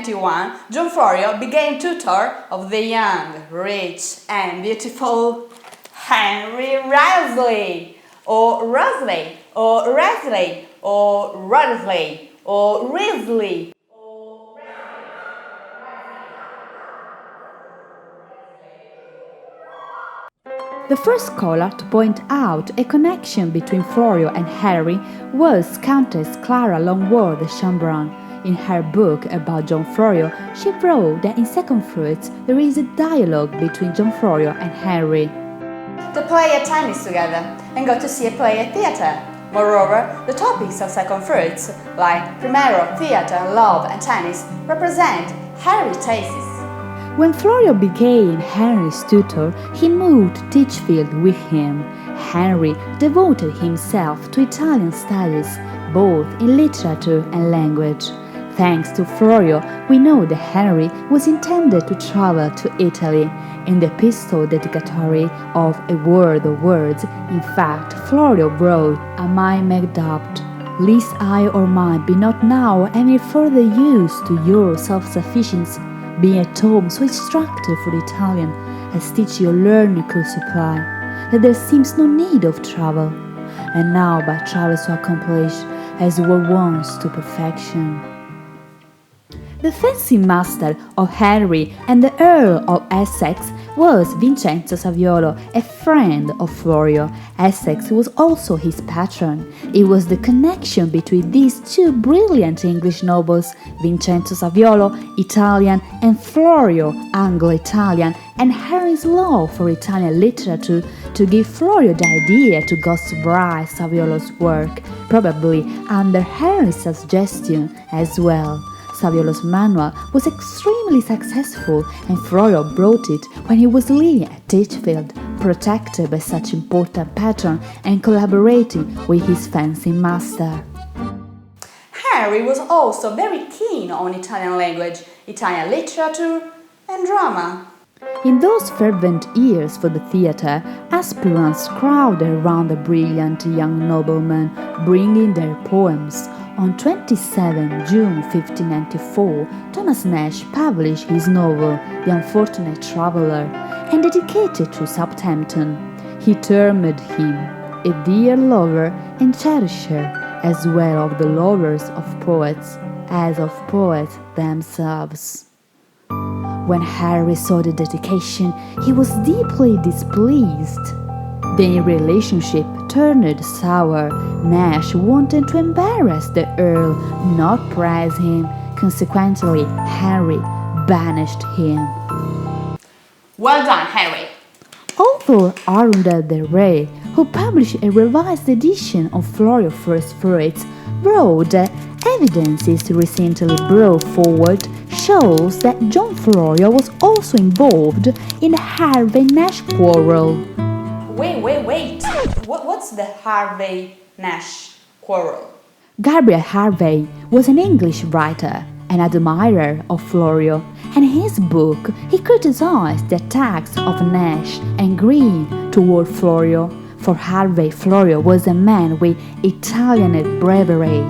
1591, John Florio became tutor of the young, rich and beautiful Henry Wriothesley, or Wriothesley, or Wriothesley, or Wriothesley, or Wriothesley. The first scholar to point out a connection between Florio and Henry was Countess Clara Longworth de Chambron. In her book about John Florio, she wrote that in Second Fruits there is a dialogue between John Florio and Henry. To play at tennis together and go to see a play at theatre. Moreover, the topics of Second Fruits, like primero, theatre, love and tennis, represent Henry's tastes. When Florio became Henry's tutor, he moved to Titchfield with him. Henry devoted himself to Italian studies, both in literature and language. Thanks to Florio, we know that Henry was intended to travel to Italy. In the epistle dedicatory of A Word of Words, in fact, Florio wrote, "Am I made doubt? Lest I or mine be not now any further use to your self-sufficiency, being at home so instructed for the Italian, as teach your learning could supply, that there seems no need of travel, and now by travel so accomplished as were once to perfection." The fancy master of Henry and the Earl of Essex was Vincenzo Saviolo, a friend of Florio. Essex was also his patron. It was the connection between these two brilliant English nobles, Vincenzo Saviolo, Italian, and Florio, Anglo-Italian, and Henry's love for Italian literature to give Florio the idea to ghostwrite Saviolo's work, probably under Henry's suggestion as well. Saviolo's manual was extremely successful, and Florio brought it when he was living at Titchfield, protected by such important patron and collaborating with his fancy master. Henry was also very keen on Italian language, Italian literature and drama. In those fervent years for the theatre, aspirants crowded around the brilliant young nobleman, bringing their poems. On 27 June 1594, Thomas Nash published his novel, The Unfortunate Traveller, and dedicated to Southampton. He termed him a dear lover and cherisher, as well of the lovers of poets as of poets themselves. When Henry saw the dedication, he was deeply displeased. Their relationship turned sour. Nash wanted to embarrass the Earl, not praise him. Consequently, Henry banished him. Well done, Henry! Author Arundel de Rey, who published a revised edition of Florio's First Fruits, wrote that evidences recently brought forward shows that John Florio was also involved in the Harvey-Nash quarrel. Wait. What's the Harvey-Nash quarrel? Gabriel Harvey was an English writer, an admirer of Florio, and in his book he criticized the attacks of Nash and Green toward Florio. For Harvey, Florio was a man with Italian bravery.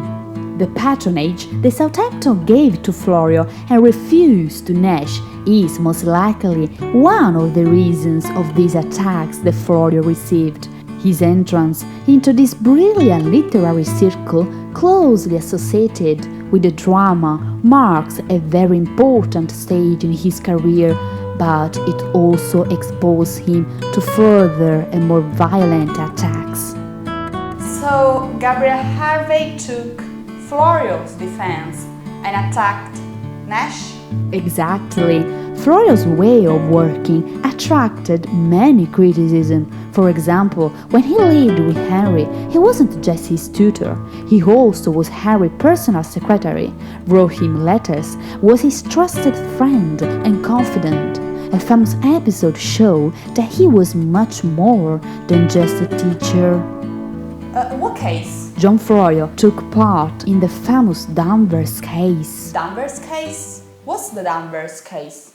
The patronage the Southampton gave to Florio and refused to Nash is most likely one of the reasons of these attacks that Florio received. His entrance into this brilliant literary circle, closely associated with the drama, marks a very important stage in his career, but it also exposed him to further and more violent attacks. So Gabriel Harvey took Florio's defense and attacked Nash? Exactly. Florio's way of working attracted many criticism. For example, when he lived with Henry, he wasn't just his tutor, he also was Henry's personal secretary, wrote him letters, was his trusted friend and confidant. A famous episode shows that he was much more than just a teacher. What case? John Florio took part in the famous Danvers case. Danvers case? What's the Danvers case?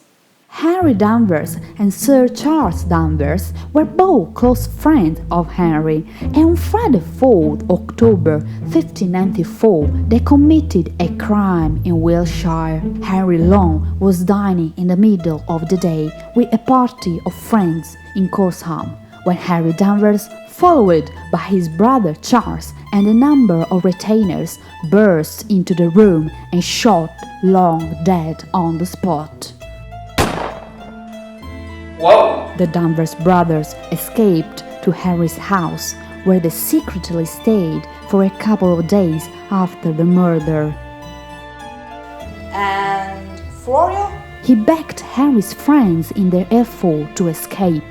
Henry Danvers and Sir Charles Danvers were both close friends of Henry, and on Friday 4th October 1594 they committed a crime in Wiltshire. Henry Long was dining in the middle of the day with a party of friends in Corsham, when Henry Danvers, followed by his brother Charles and a number of retainers, burst into the room and shot Long dead on the spot. Whoa! The Danvers brothers escaped to Henry's house, where they secretly stayed for a couple of days after the murder. And Florio? He backed Henry's friends in their effort to escape.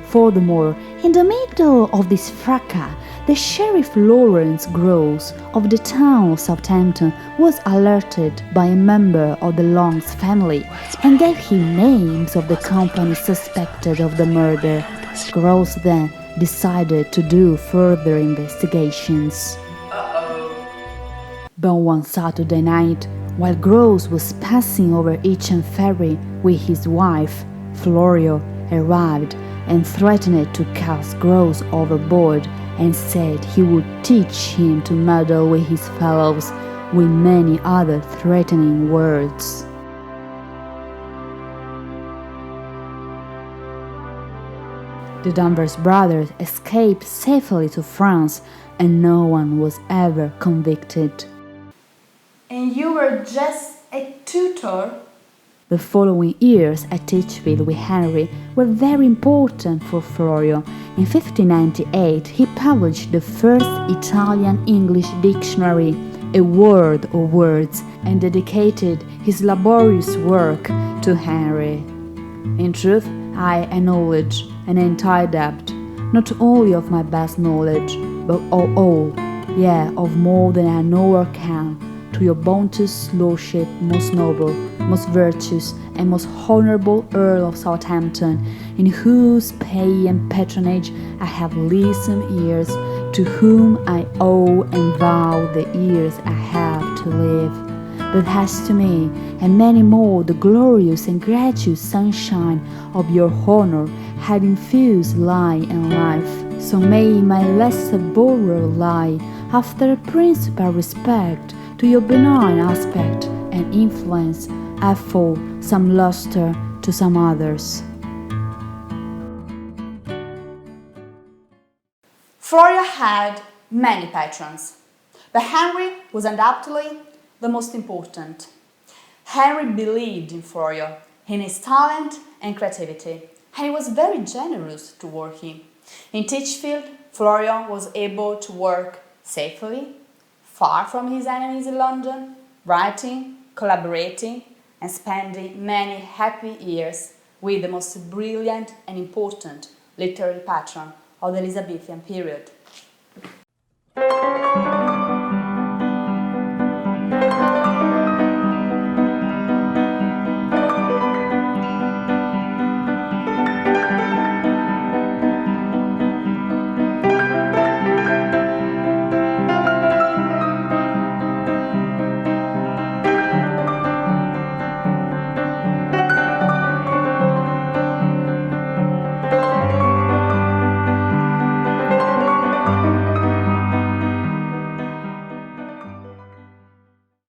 Furthermore, in the middle of this fracas, the Sheriff Lawrence Groves of the town of Southampton was alerted by a member of the Longs family and gave him names of the company suspected of the murder. Groves then decided to do further investigations. But one Saturday night, while Groves was passing over Itchen Ferry with his wife, Florio arrived and threatened to cast Groves overboard and said he would teach him to meddle with his fellows, with many other threatening words. The Danvers brothers escaped safely to France, and no one was ever convicted. And you were just a tutor? The following years at Titchfield with Henry were very important for Florio. In 1598 he published the first Italian-English dictionary, A World of Words, and dedicated his laborious work to Henry. In truth, I acknowledge an entire debt, not only of my best knowledge, but of all, of more than I know or can, to your bounteous lordship, most noble, most virtuous, and most honourable Earl of Southampton, in whose pay and patronage I have lived some years, to whom I owe and vow the years I have to live. But as to me, and many more, the glorious and gracious sunshine of your honour had infused light and life, so may my lesser borrower lie, after a principal respect to your benign aspect and influence, afford some lustre to some others. Florio had many patrons, but Henry was undoubtedly the most important. Henry believed in Florio, in his talent and creativity, and he was very generous toward him. In Titchfield, Florio was able to work safely, far from his enemies in London, writing, collaborating, and spending many happy years with the most brilliant and important literary patron of the Elizabethan period.